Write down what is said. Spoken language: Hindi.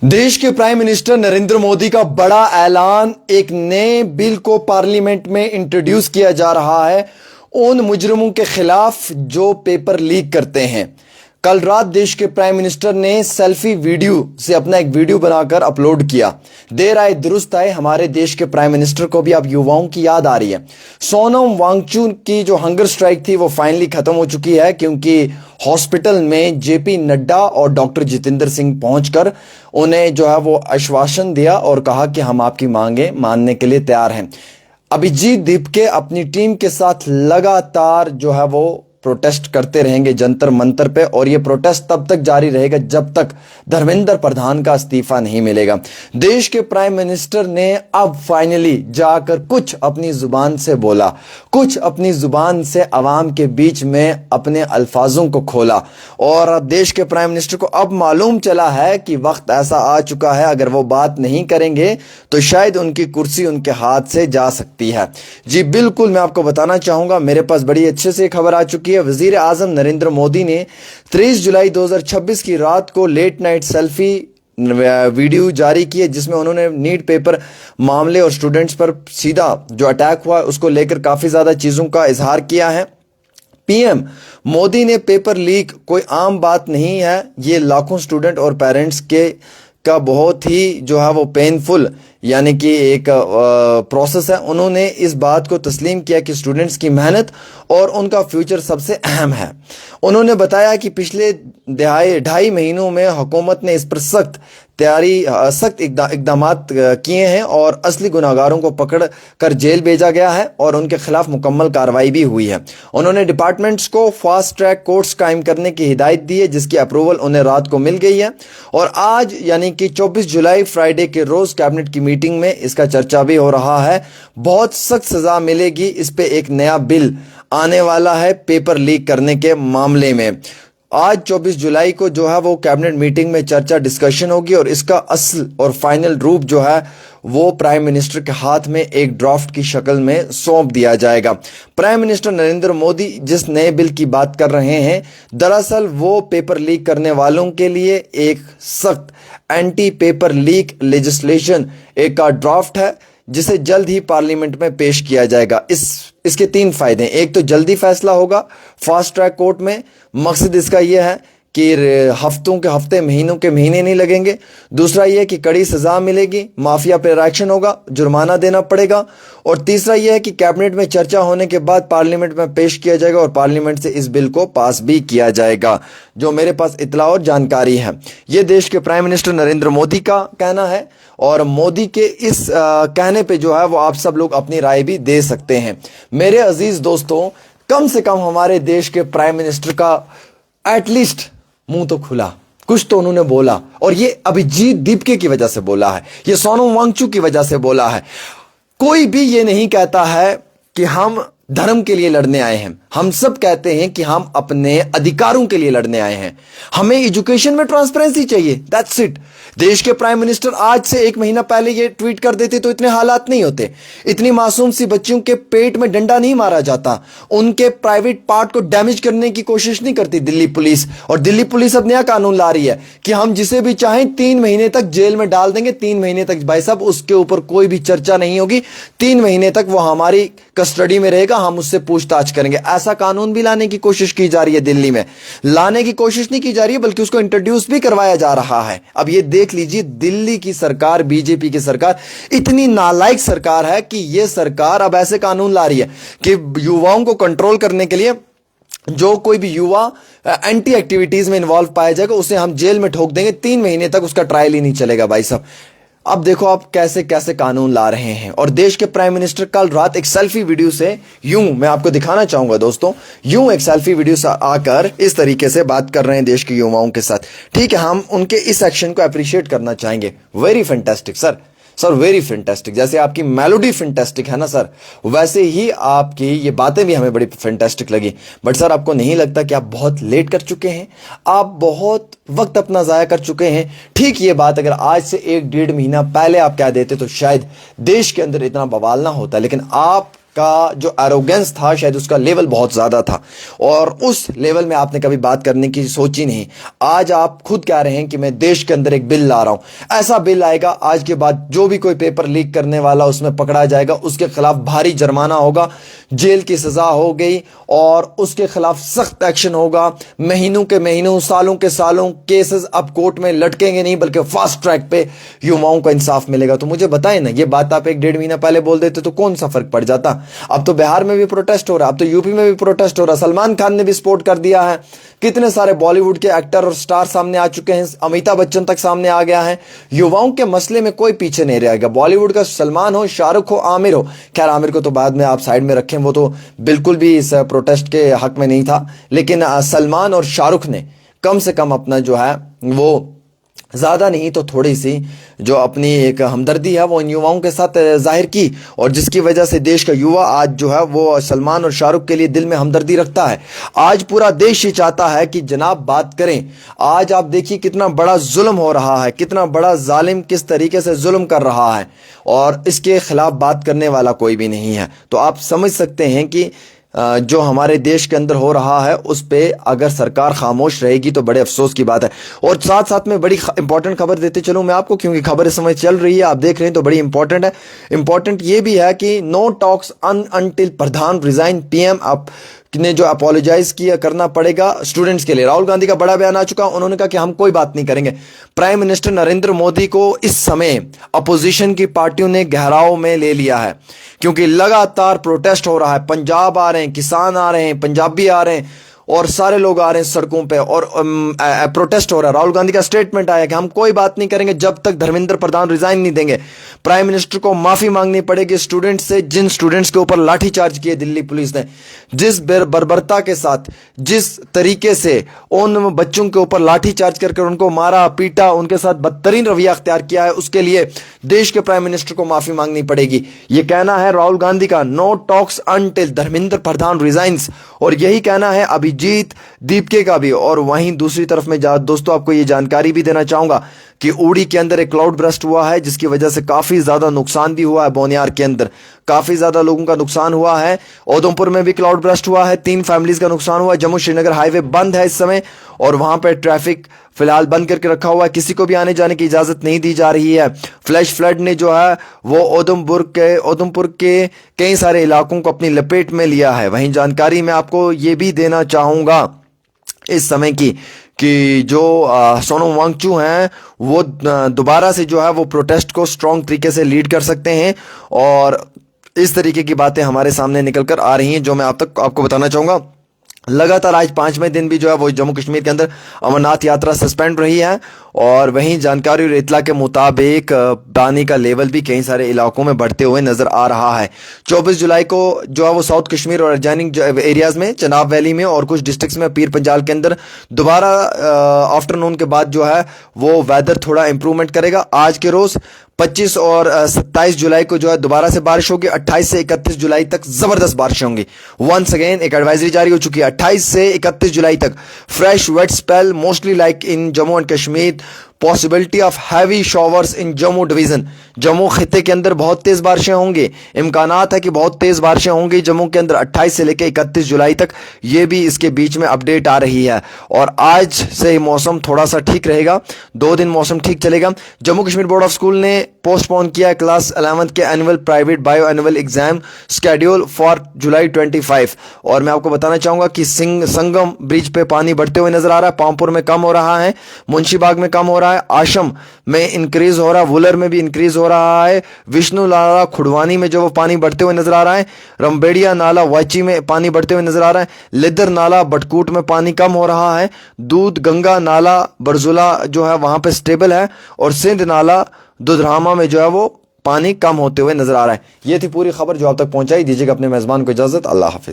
देश के प्राइम मिनिस्टर नरेंद्र मोदी का बड़ा ऐलान, एक नए बिल को पार्लियामेंट में इंट्रोड्यूस किया जा रहा है उन मुजरिमों के खिलाफ जो पेपर लीक करते हैं। कल रात देश के प्राइम मिनिस्टर ने सेल्फी वीडियो से अपना एक वीडियो बनाकर अपलोड किया। देर आए दुरुस्त आए, हमारे देश के प्राइम मिनिस्टर को भी अब युवाओं की याद आ रही है। सोनम वांगचुक की जो हंगर स्ट्राइक थी वो फाइनली खत्म हो चुकी है, क्योंकि हॉस्पिटल में जेपी नड्डा और डॉक्टर जितेंद्र सिंह पहुंचकर उन्हें जो है वो आश्वासन दिया और कहा कि हम आपकी मांगे मानने के लिए तैयार हैं। अभिजीत दीपके अपनी टीम के साथ लगातार जो है वो प्रोटेस्ट करते रहेंगे जंतर मंतर पे, और ये प्रोटेस्ट तब तक जारी रहेगा जब तक धर्मेंद्र प्रधान का इस्तीफा नहीं मिलेगा। देश के प्राइम मिनिस्टर ने अब फाइनली जाकर कुछ अपनी जुबान से बोला, कुछ अपनी जुबान से आवाम के बीच में अपने अल्फाजों को खोला, और अब देश के प्राइम मिनिस्टर को अब मालूम चला है कि वक्त ऐसा आ चुका है, अगर वो बात नहीं करेंगे तो शायद उनकी कुर्सी उनके हाथ से जा सकती है। जी बिल्कुल, मैं आपको बताना चाहूंगा, मेरे पास बड़ी अच्छे से खबर आ चुकी है। वजीर आजम नरेंद्र मोदी ने 23 जुलाई 2026 की रात को लेट नाइट सेल्फी वीडियो जारी की है, जिसमें उन्होंने नीट पेपर मामले और स्टूडेंट्स पर सीधा जो अटैक हुआ उसको लेकर काफी ज्यादा चीजों का इजहार किया है। पीएम मोदी ने पेपर लीक कोई आम बात नहीं है, ये लाखों स्टूडेंट और पेरेंट्स के का बहुत ही जो है वो पेनफुल यानी कि एक प्रोसेस है। उन्होंने इस बात को तस्लीम किया कि स्टूडेंट्स की मेहनत और उनका फ्यूचर सबसे अहम है। उन्होंने बताया कि पिछले 2.5 महीनों में हुकूमत ने इस पर सख्त इकदाम किए हैं और असली गुनाहगारों को पकड़ कर जेल भेजा गया है और उनके खिलाफ मुकम्मल कार्रवाई भी हुई है। उन्होंने डिपार्टमेंट्स को फास्ट ट्रैक कोर्ट्स कायम करने की हिदायत दी है, जिसकी अप्रूवल उन्हें रात को मिल गई है, और आज यानी कि 24 जुलाई फ्राइडे के रोज कैबिनेट की मीटिंग में इसका चर्चा भी हो रहा है। बहुत सख्त सजा मिलेगी, इस पे एक नया बिल आने वाला है पेपर लीक करने के मामले में। आज 24 जुलाई को जो है वो कैबिनेट मीटिंग में चर्चा डिस्कशन होगी और इसका असल और फाइनल रूप जो है वो प्राइम मिनिस्टर के हाथ में एक ड्राफ्ट की शक्ल में सौंप दिया जाएगा। प्राइम मिनिस्टर नरेंद्र मोदी जिस नए बिल की बात कर रहे हैं, दरअसल वो पेपर लीक करने वालों के लिए एक सख्त एंटी पेपर लीक लेजिस्लेशन एक का ड्राफ्ट है, जिसे जल्द ही पार्लियामेंट में पेश किया जाएगा। इसके 3 फायदे हैं। एक तो जल्दी फैसला होगा फास्ट ट्रैक कोर्ट में, मकसद इसका यह है कि हफ्तों के हफ्ते महीनों के महीने नहीं लगेंगे। दूसरा यह कि कड़ी सजा मिलेगी, माफिया पर एक्शन होगा, जुर्माना देना पड़ेगा, और तीसरा यह है कि कैबिनेट में चर्चा होने के बाद पार्लियामेंट में पेश किया जाएगा और पार्लियामेंट से इस बिल को पास भी किया जाएगा। जो मेरे पास इतला और जानकारी है, यह देश के प्राइम मिनिस्टर नरेंद्र मोदी का कहना है, और मोदी के इस कहने पे जो है वो आप सब लोग अपनी राय भी दे सकते हैं। मेरे अजीज दोस्तों, कम से कम हमारे देश के प्राइम मिनिस्टर का एटलीस्ट मुंह तो खुला, कुछ तो उन्होंने बोला, और ये अभिजीत दीपके की वजह से बोला है, ये सोनम वांगचुक की वजह से बोला है। कोई भी ये नहीं कहता है कि हम धर्म के लिए लड़ने आए हैं, हम सब कहते हैं कि हम अपने अधिकारों के लिए लड़ने आए हैं। हमें एजुकेशन में ट्रांसपेरेंसी चाहिए, दैट्स इट। देश के प्राइम मिनिस्टर आज से 1 महीना पहले ये ट्वीट कर देते तो इतने हालात नहीं होते। इतनी मासूम सी बच्चियों के पेट में डंडा नहीं मारा जाता, उनके प्राइवेट पार्ट को डैमेज करने की कोशिश नहीं करती दिल्ली पुलिस। और दिल्ली पुलिस अब नया कानून ला रही है कि हम जिसे भी चाहें 3 महीने तक जेल में डाल देंगे। 3 महीने तक भाई साहब उसके ऊपर कोई भी चर्चा नहीं होगी, 3 महीने तक वो हमारी कस्टडी में रहेगा, हम उससे पूछताछ करेंगे। ऐसा कानून भी लाने की कोशिश की जा रही है दिल्ली में। लाने की कोशिश नहीं की जा रही है, बल्कि उसको इंट्रोड्यूस भी करवाया जा रहा है। अब ये देख लीजिए, दिल्ली की सरकार, बीजेपी की सरकार इतनी नालायक सरकार है कि ये सरकार अब ऐसे कानून ला रही है कि युवाओं को कंट्रोल करने के लिए जो कोई भी युवा एंटी एक्टिविटीज में इन्वॉल्व पाया जाएगा उसे हम जेल में ठोक देंगे। 3 महीने तक उसका ट्रायल ही नहीं चलेगा भाई साहब। अब देखो आप कैसे कैसे कानून ला रहे हैं। और देश के प्राइम मिनिस्टर कल रात एक सेल्फी वीडियो से यूं, मैं आपको दिखाना चाहूंगा दोस्तों, यूं एक सेल्फी वीडियो से आकर इस तरीके से बात कर रहे हैं देश के युवाओं के साथ। ठीक है, हम उनके इस एक्शन को अप्रिशिएट करना चाहेंगे। Very fantastic sir, very fantastic. जैसे आपकी मेलोडी फैंटास्टिक है ना सर, वैसे ही आपकी ये बातें भी हमें बड़ी फैंटास्टिक लगी। बट सर, आपको नहीं लगता कि आप बहुत लेट कर चुके हैं? आप बहुत वक्त अपना जाया कर चुके हैं। ठीक ये बात अगर आज से 1-1.5 महीना पहले आप कह देते तो शायद देश के अंदर इतना बवाल ना होता, लेकिन आप का जो एरोगेंस था शायद उसका लेवल बहुत ज़्यादा था और उस लेवल में आपने कभी बात करने की सोची नहीं। आज आप खुद कह रहे हैं कि मैं देश के अंदर एक बिल ला रहा हूं। ऐसा बिल आएगा आज के बाद जो भी कोई पेपर लीक करने वाला उसमें पकड़ा जाएगा उसके खिलाफ भारी जुर्माना होगा, जेल की सजा हो गई और उसके खिलाफ सख्त एक्शन होगा। महीनों के महीनों, सालों के सालों केसेस अब कोर्ट में लटकेंगे नहीं बल्कि फास्ट ट्रैक पे युवाओं को इंसाफ मिलेगा। तो मुझे बताएं ना, ये बात आप 1-1.5 महीना पहले बोल देते तो कौन सा फर्क पड़ जाता। अब तो बिहार में भी प्रोटेस्ट हो रहा है, अब तो यूपी में भी प्रोटेस्ट हो रहा है। सलमान खान ने भी सपोर्ट कर दिया है, कितने सारे बॉलीवुड के एक्टर और स्टार सामने आ चुके हैं, अमिताभ बच्चन तक सामने आ गया है। युवाओं के मसले में कोई पीछे नहीं रहेगा। बॉलीवुड का सलमान हो, शाहरुख हो, आमिर हो, खैर आमिर को तो बाद में आप साइड में रखें, वो तो बिल्कुल भी इस प्रोटेस्ट के हक में नहीं था, लेकिन सलमान और शाहरुख ने कम से कम अपना जो है वो ज़्यादा नहीं तो थोड़ी सी जो अपनी एक हमदर्दी है वो इन युवाओं के साथ जाहिर की और जिसकी वजह से देश का युवा आज जो है वो सलमान और शाहरुख के लिए दिल में हमदर्दी रखता है। आज पूरा देश ये चाहता है कि जनाब बात करें। आज आप देखिए कितना बड़ा जुल्म हो रहा है, कितना बड़ा जालिम किस तरीके से जुल्म कर रहा है और इसके खिलाफ बात करने वाला कोई भी नहीं है। तो आप समझ सकते हैं कि जो हमारे देश के अंदर हो रहा है उस पे अगर सरकार खामोश रहेगी तो बड़े अफसोस की बात है। और साथ साथ में बड़ी इंपॉर्टेंट खबर देते चलूं मैं आपको, क्योंकि खबर इस समय चल रही है, आप देख रहे हैं तो बड़ी इंपॉर्टेंट है। इंपॉर्टेंट ये भी है कि नो टॉक्स अनटिल प्रधान रिजाइन, पीएम अब ने जो अपोलोजाइज किया करना पड़ेगा स्टूडेंट्स के लिए। राहुल गांधी का बड़ा बयान आ चुका, उन्होंने कहा कि हम कोई बात नहीं करेंगे। प्राइम मिनिस्टर नरेंद्र मोदी को इस समय अपोजिशन की पार्टियों ने घेराव में ले लिया है क्योंकि लगातार प्रोटेस्ट हो रहा है। पंजाब आ रहे हैं, किसान आ रहे हैं, पंजाबी आ रहे हैं और सारे लोग आ रहे हैं सड़कों पे और प्रोटेस्ट हो रहा है। राहुल गांधी का स्टेटमेंट आया कि हम कोई बात नहीं करेंगे जब तक धर्मेंद्र प्रधान रिजाइन नहीं देंगे। प्राइम मिनिस्टर को माफी मांगनी पड़ेगी स्टूडेंट्स से, जिन स्टूडेंट्स के ऊपर लाठीचार्ज किए दिल्ली पुलिस ने, जिस बर्बरता के साथ, जिस तरीके से उन बच्चों के ऊपर लाठीचार्ज करके उनको मारा पीटा, उनके साथ बदतरीन रवैया अख्तियार किया है, उसके लिए देश के प्राइम मिनिस्टर को माफी मांगनी पड़ेगी। यह कहना है राहुल गांधी का, no talks until Dharmendra Pradhan resigns, और यही कहना है अभिजीत दीपके का भी। और वहीं दूसरी तरफ में दोस्तों आपको ये जानकारी भी देना चाहूंगा कि उड़ी के अंदर एक क्लाउड ब्रस्ट हुआ है जिसकी वजह से काफी ज्यादा नुकसान भी हुआ है। बोनियार के अंदर काफी ज्यादा लोगों का नुकसान हुआ है। उधमपुर में भी क्लाउड ब्रस्ट हुआ है, 3 फैमिलीज का नुकसान हुआ है। जम्मू श्रीनगर हाईवे बंद है इस समय और वहां पर ट्रैफिक फिलहाल बंद करके रखा हुआ है, किसी को भी आने जाने की इजाजत नहीं दी जा रही है। फ्लैश फ्लड ने जो है वो उधमपुर के कई सारे इलाकों को अपनी लपेट में लिया है। वहीं जानकारी मैं आपको ये भी देना चाहूंगा इस समय की कि जो सोनम वांगचू हैं वो दोबारा से जो है वो प्रोटेस्ट को स्ट्रॉन्ग तरीके से लीड कर सकते हैं और इस तरीके की बातें हमारे सामने निकल कर आ रही हैं जो मैं आपको बताना चाहूंगा। लगातार आज 5वें दिन भी जो है वो जम्मू कश्मीर के अंदर अमरनाथ यात्रा सस्पेंड रही है और वहीं जानकारी और इतला के मुताबिक पानी का लेवल भी कई सारे इलाकों में बढ़ते हुए नजर आ रहा है। 24 जुलाई को जो है वो साउथ कश्मीर और एडजॉइनिंग एरियाज में, चनाब वैली में और कुछ डिस्ट्रिक्ट्स में, पीर पंजाल के अंदर दोबारा आफ्टरनून के बाद जो है वो वेदर थोड़ा इंप्रूवमेंट करेगा। आज के रोज 25 और 27 जुलाई को जो है दोबारा से बारिश होगी। 28 से 31 जुलाई तक जबरदस्त बारिशें होंगी। वंस अगेन एक एडवाइजरी जारी हो चुकी है 28 से 31 जुलाई तक, fresh wet spell mostly like in Jammu and Kashmir, possibility of heavy showers in Jammu division. Jammu खिते के अंदर बहुत तेज बारिशें होंगी, इम्कानात है कि बहुत तेज बारिशें होंगी जम्मू के अंदर 28 से लेकर 31 जुलाई तक। ये भी इसके बीच में अपडेट आ रही है और आज से मौसम थोड़ा सा ठीक रहेगा, 2 दिन मौसम ठीक चलेगा। Jammu Kashmir board of school ने पोस्टपोन किया क्लास 11th के annual private bio annual exam schedule for जुलाई 25। और मैं आपको बताना चाहूंगा कि संगम ब्रिज पे पानी बढ़ते हुए नजर आ रहा है, पामपुर में कम हो रहा है, मुंशीबाग में कम हो रहा है, आशम में इंक्रीज हो रहा है, वुलर में भी इंक्रीज हो रहा है, विष्णु नाला खुड़वानी में जो वो पानी बढ़ते हुए नजर आ रहा है, रमबेड़िया नाला वाची में पानी बढ़ते हुए नजर आ रहा है, लिदर नाला बटकूट में पानी कम हो रहा है, दूध गंगा नाला बरजुला जो है वहां पे स्टेबल है और सिंध नाला दुधरामा में जो है वो पानी कम होते हुए नजर आ रहा है। ये थी पूरी खबर जो आप तक पहुंचाई। दीजिएगा अपने मेजबान को इजाजत। अल्लाह हाफिज।